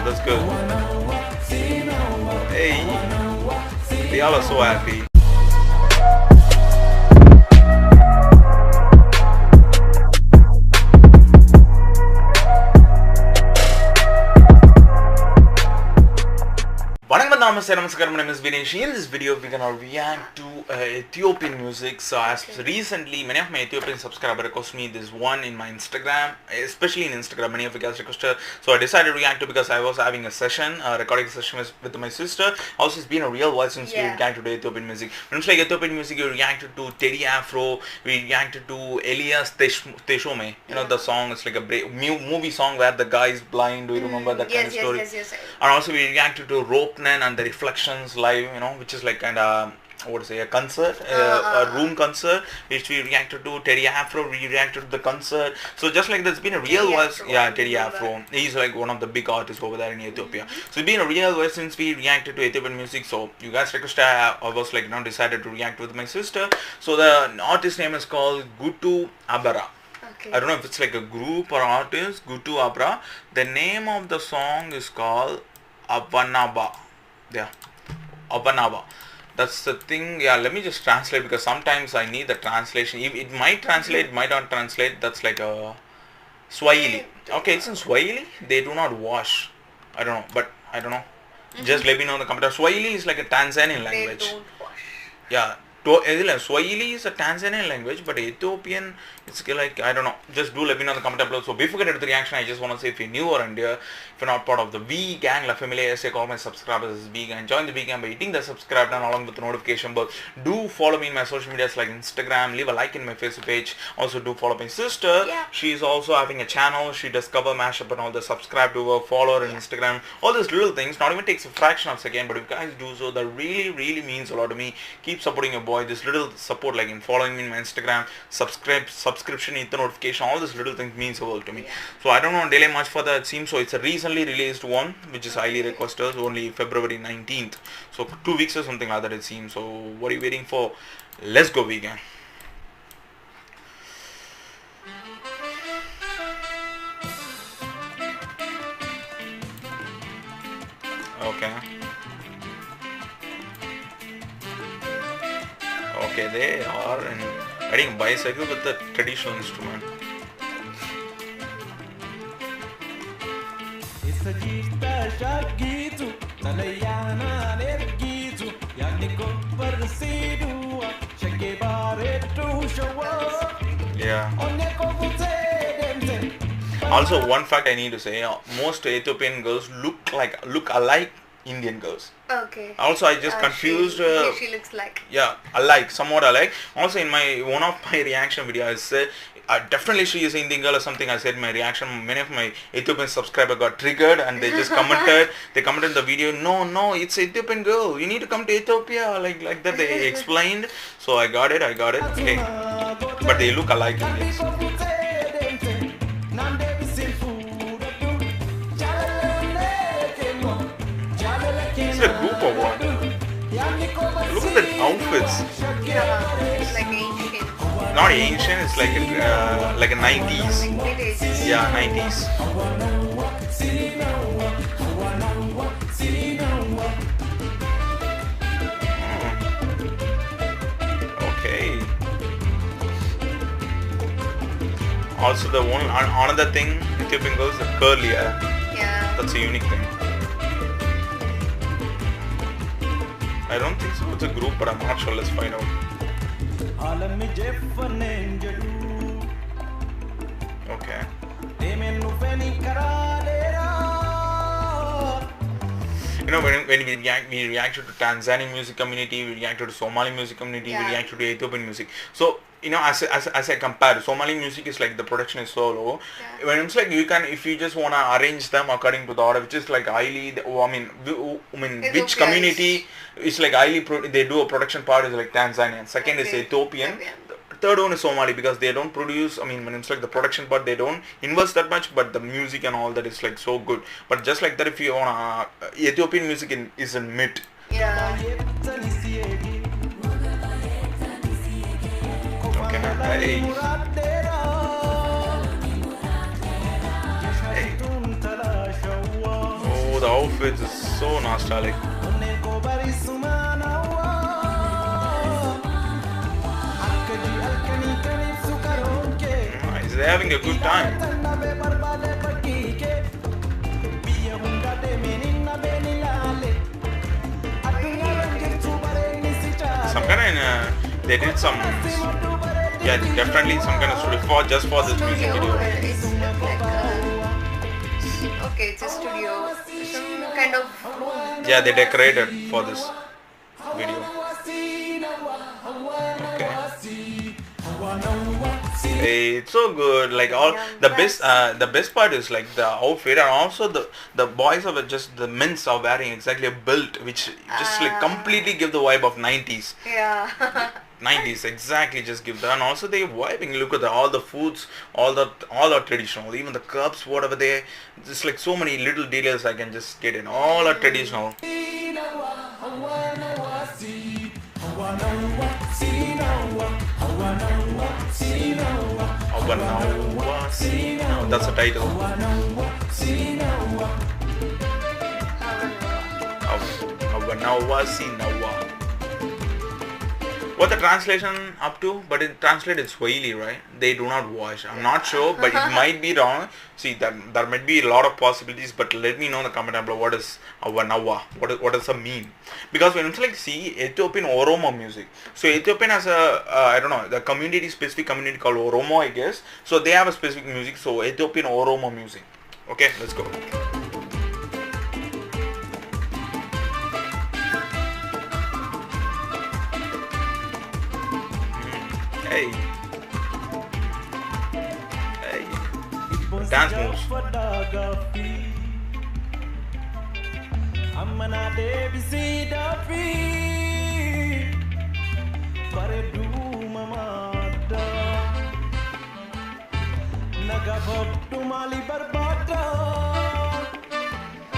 That's good. Hey, they all are so happy. Namaskar, my name is Vinesh. In this video, we're gonna react to Ethiopian music. So, as recently, many of my Ethiopian subscribers requested me this one in my Instagram, especially in Instagram. Many of you guys requested, so I decided to react to because I was having a session, a recording session with my sister. Also, it's been a real while since we reacted to Ethiopian music. When it's like Ethiopian music, we reacted to Teddy Afro, we reacted to Elias Teshome. You know the song. It's like a movie song where the guy is blind. Do you remember that kind of story? Yes. And also, we reacted to Ropenan and the Reflections live, you know, which is like kind of a concert, a room concert, which we reacted to. Teddy Afro, we reacted to the concert. So just like there's been a real voice, Teddy Afro. He's like one of the big artists over there in Ethiopia. So it's been a real voice since we reacted to Ethiopian music. So you guys requested, I was like decided to react with my sister. So the artist name is called Gutu Abara. Okay. I don't know if it's like a group or artist. Gutu Abara. The name of the song is called Avanaba. Yeah, Abanaba. That's the thing. Yeah, let me just translate because sometimes I need the translation. It might translate, might not translate. That's like a Swahili. Okay, it's in Swahili. They do not wash. I don't know, but I don't know. Just let me know in the comments. Swahili is like a Tanzanian language. They don't wash. Yeah. Swahili is a Tanzanian language, but Ethiopian, it's like, I don't know. Just do let me know in the comment below. So before getting to the reaction, I just want to say if you're new around here, if you're not part of the V Gang, La Familia, I call my subscribers as V Gang. Join the V Gang by hitting the subscribe button along with the notification bell. Do follow me in my social medias like Instagram. Leave a like in my Facebook page. Also do follow my sister. Yeah. She's also having a channel. She does cover mashup and all the. Subscribe to her, follow her on Instagram. All these little things. Not even takes a fraction of a second, but if you guys do so, that really means a lot to me. Keep supporting your boy. This little support, like in following me in my Instagram, subscription, hit the notification, all these little things means a world to me. So I don't want to delay much further. It seems so. It's a recently released one, which is highly requested, only February 19th. So 2 weeks or something like that it seems. So what are you waiting for? Let's go, vegan. Okay. Okay, they are riding a bicycle with a traditional instrument. Yeah. Also, one fact I need to say: most Ethiopian girls look alike Indian girls. Okay. Also, I just confused. She looks like. Yeah, alike, somewhat alike. Also, in one of my reaction videos, I said definitely she is Indian girl or something. I said in my reaction. Many of my Ethiopian subscribers got triggered and they just commented. They commented in the video, no, it's Ethiopian girl. You need to come to Ethiopia, like that. They explained. So I got it. Okay, but they look alike Indians. It's a group or what? Look at the outfits. It's like ancient. Not ancient, it's like a 90s. Yeah, 90s. Okay. Also, the another thing, Ethiopian girls, the curly hair. Yeah. That's a unique thing. I don't think so. It's a group, but I'm not sure. Let's find out. Okay. You know, when we reacted to Tanzanian music community, we reacted to Somali music community, we reacted to Ethiopian music. So, you know, as I compare, Somali music is like the production is so low. Yeah. When it's like you can, if you just wanna arrange them according to the order, which is like highly, which community is like highly, they do a production part is like Tanzanian. Second is Ethiopian. Third one is Somali because they don't produce, when it's like the production part, they don't invest that much, but the music and all that is like so good. But just like that, if you wanna, Ethiopian music is in mid. Yeah. Okay. Hey. outfits is so nostalgic. Nice. They're having a good time. Some kind of they did some, yeah, definitely some kind of studio for just for this music Studio. video. It's like okay, it's a studio. Some kind of room. Yeah, they decorated for this video. Okay. It's so good. Like all the best part is like the outfit, and also the boys are just the men's are wearing exactly a belt, which just like completely give the vibe of 90s. Yeah. 90s exactly, just give that. And also they vibing, look at all the foods, all are traditional, even the cups, whatever they, just like so many little details I can just get in, all are traditional. That's the title. What the translation up to? But it translated Swahili, right? They do not wash. I'm not sure, but it might be wrong. See, there might be a lot of possibilities, but let me know in the comment down below what is Awanawa. What does it mean? Because when it's like see Ethiopian Oromo music. So Ethiopian has a I don't know, the specific community called Oromo, I guess. So they have a specific music. So Ethiopian Oromo music. Okay, let's go. Hey. Hey. Dance moves.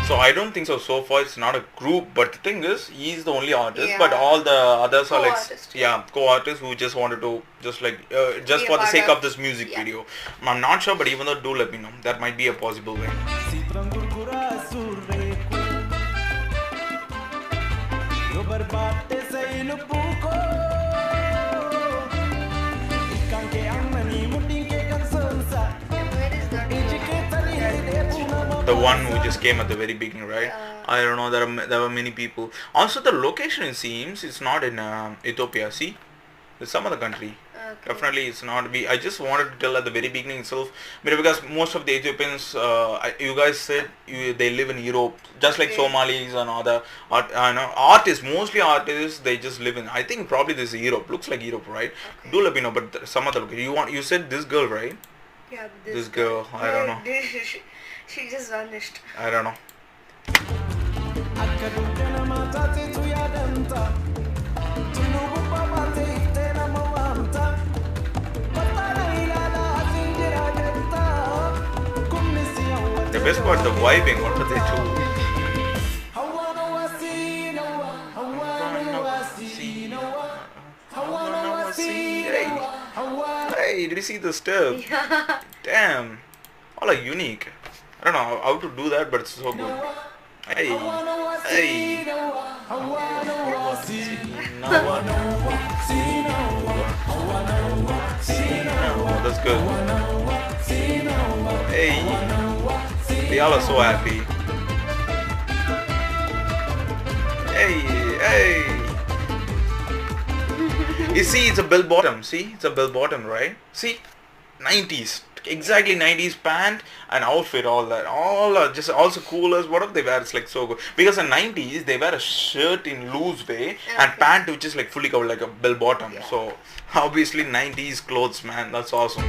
So I don't think so. So far, it's not a group, but the thing is, he's the only artist. Yeah. But all the others are like, Co-artist. yeah, co-artists who just wanted to just like just Be a for the part sake of- of this music yeah. video. I'm not sure, but even though, do let me know. That might be a possible way. Where is that? The one who just came at the very beginning, right? I don't know. There were many people. Also, the location it seems it's not in Ethiopia. See, it's some other country. Okay. Definitely, it's not. I just wanted to tell at the very beginning itself, because most of the Ethiopians, you guys said they live in Europe, just like Okay. Somalis and other artists. Mostly artists, they just live in. I think probably this is Europe. Looks like Europe, right? Okay. Do let me know. But some other location. You said this girl, right? Yeah, This girl. I don't know. She just vanished. I don't know. The best part, the vibing. What are they do? Hey, did you see the step? Yeah. Damn, all are unique. I don't know how to do that, but it's so good. Hey, hey. Oh, that's good. Hey, they all are so happy. Hey, hey. You see, it's a bell bottom. See, it's a bell bottom, right? See, 90s. Exactly 90s pant and outfit, all that. All are just also coolers. Whatever they wear, it's like so good. Because in 90s, they wear a shirt in loose way and Okay. pant which is like fully covered like a bell bottom. Yeah. So, obviously 90s clothes, man. That's awesome.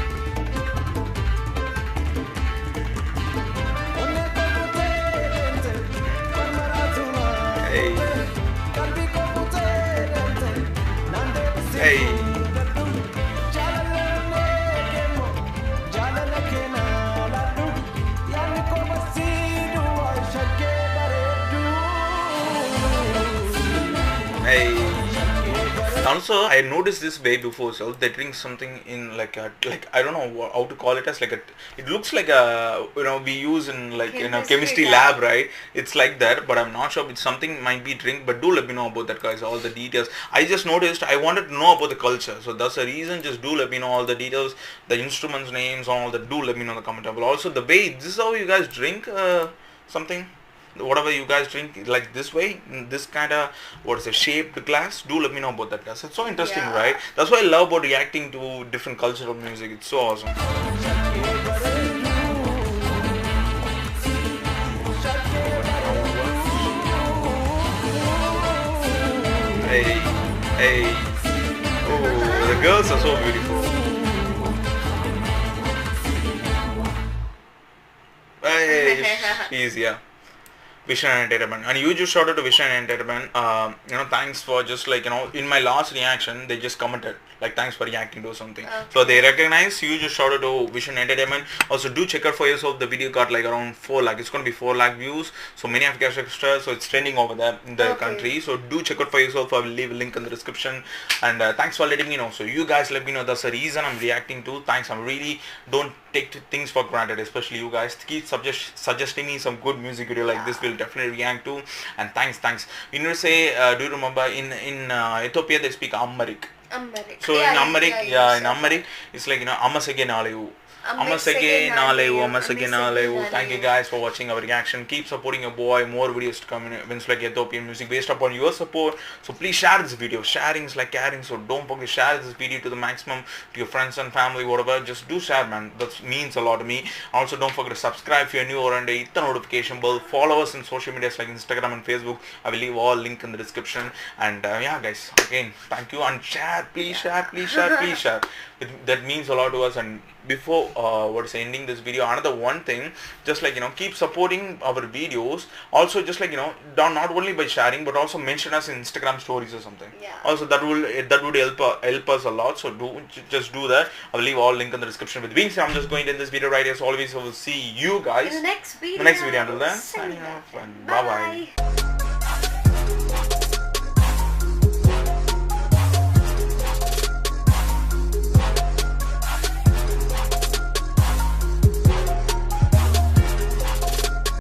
Hey. Hey. Hey. Also, I noticed this way before. So they drink something in like a, like I don't know how to call it as, like a. It looks like a, we use in like in a chemistry lab, right? It's like that, but I'm not sure. It's something might be drink, but do let me know about that, guys. All the details. I just noticed. I wanted to know about the culture, so that's the reason. Just do let me know all the details, the instruments names, all that. Do let me know in the comment below. Also, the way this is how you guys drink something. Whatever you guys drink, like this way, this kind of what is a shaped glass, do let me know about that, guys. It's so interesting, Yeah. right? That's why I love about reacting to different cultural music. It's so awesome. Hey, hey, oh, the girls are so beautiful. Hey, she's, yeah. Vision Entertainment, and you just shouted to Vision Entertainment. Thanks for just like, in my last reaction, they just commented like, thanks for reacting to something. Okay. So they recognize you just shouted to Vision Entertainment. Also, do check out for yourself. The video got like around 4 lakh. It's gonna be 4 lakh views. So many of guys extra. So it's trending over there in the Okay. country. So do check out for yourself. I will leave a link in the description. And thanks for letting me know. So you guys let me know. That's the reason I'm reacting to. Thanks. I'm really don't take things for granted, especially you guys. Keep suggesting me some good music video like this. Will definitely react to. And thanks. You know, say, do you remember in Ethiopia they speak Amharic? Amharic. So in Amharic, in Amharic, it's like, Amasage Nalevu. Amasage Nalevu. Thank you guys for watching our reaction. Keep supporting your boy. More videos to come in events like Ethiopian music based upon your support. So please share this video. Sharing is like caring. So don't forget to share this video to the maximum, to your friends and family, whatever. Just do share, man. That means a lot to me. Also, don't forget to subscribe if you're new or under hit the notification bell. Follow us in social media like Instagram and Facebook. I will leave all link in the description. And yeah, guys, again, thank you, and share. Please share. That means a lot to us. And before ending this video, another one thing, just like, keep supporting our videos. Also, just like, not only by sharing, but also mention us in Instagram stories or something. Yeah. Also, that would help us a lot. So just do that. I will leave all link in the description. With being said, I'm just going to end this video right. As always, I will see you guys In the next video. until then, signing off, and bye bye.